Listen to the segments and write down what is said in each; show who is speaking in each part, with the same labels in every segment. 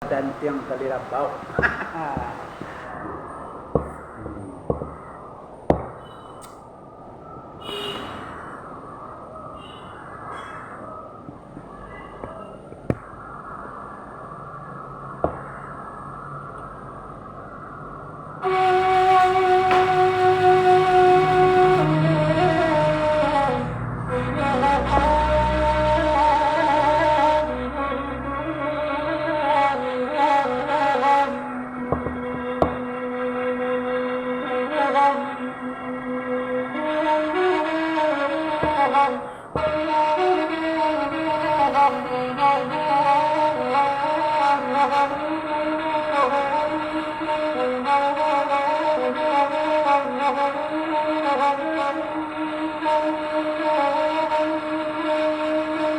Speaker 1: dan tiang kalirapau.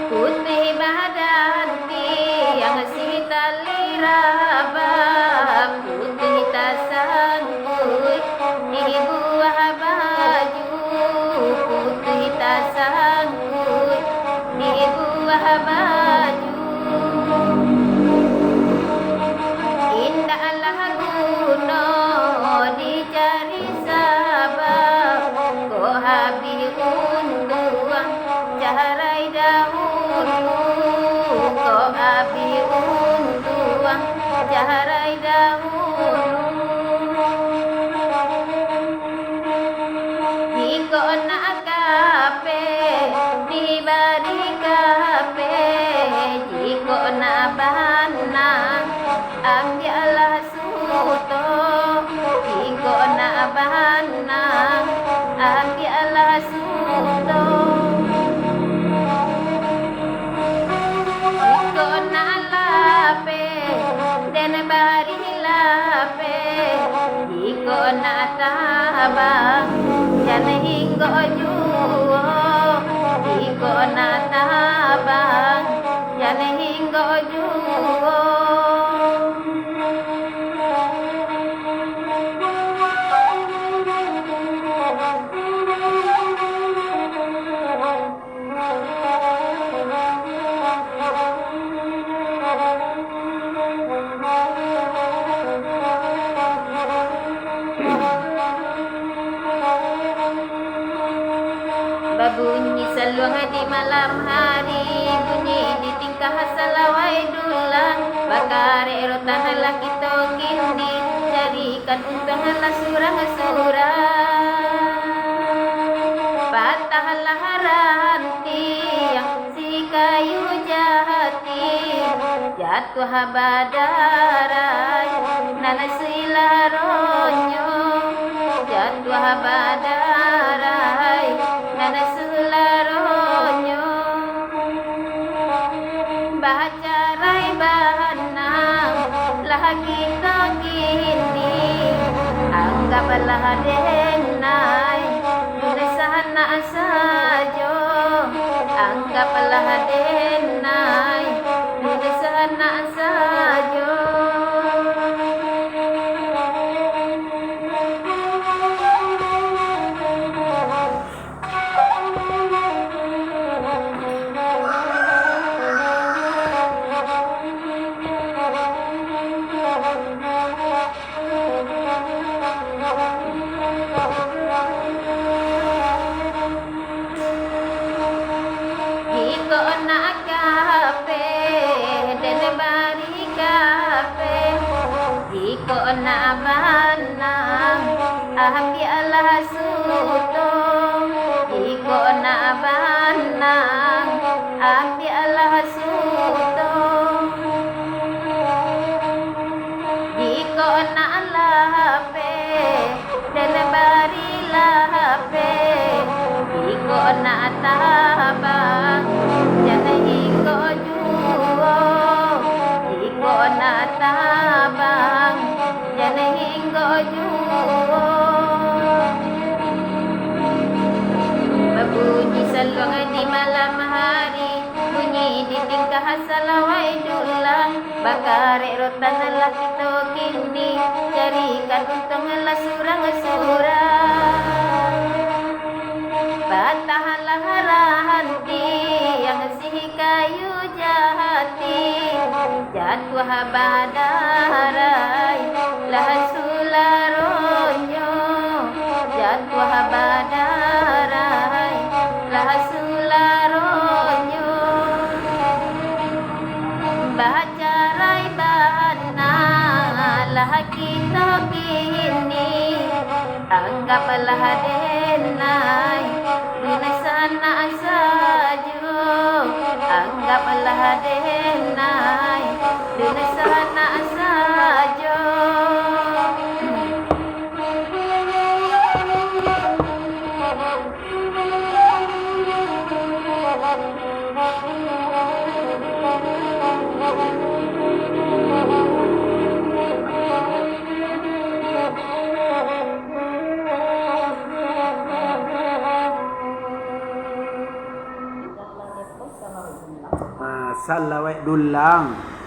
Speaker 2: Putih badan tiang si tali raba, putih tak sanggup di buah baju, putih tak sanggup di buah baju. Indahlah gunung dicari sabab, kau habis unduang carai dahulu, kau habis unduang carai dahulu. Iko nak kape dibari kape, jiko nak bana ambialah suto, jiko nak bana ambialah suto. Jiko nak lape dan bari lape, jiko nak tabang jangan hingga juo, jiko nak tabang jangan hingga juo. Babunyi seluang di malam hari, bunyi di tingkah salawai dulang, bakar erotan laki togindi, carikan untung surang-surang. Patahlah ranti yang si kayu jati, jatuh badarai nanasilah ronyo, jatuh badarai nanasilah ronyo. Baca rai bahanang lagi togini, anggaplah denai sana sajo, anggaplah denai sana sajo. Jiko nak kape dan bari kape, jiko nak banang ambialah suto, jiko nak banang ambialah suto. Jiko nak lape dan bari lape, jiko nak tabang jangan jiko juo, jiko nak tabang jangan jiko juo. Berbunyi seluang di malam hari, bunyi di tingkah salawai dulang, bakar rotan laki togindi, carikan untung surang-surang. Patahlah ranti yang si kayu jati, jatuh badarai lahasularonyo jatuh badarai lahasularonyo baca rai bana lah kita kini anggaplah denai dengan sana saja anggaplah denai dengan sana saja
Speaker 1: Salawai dulang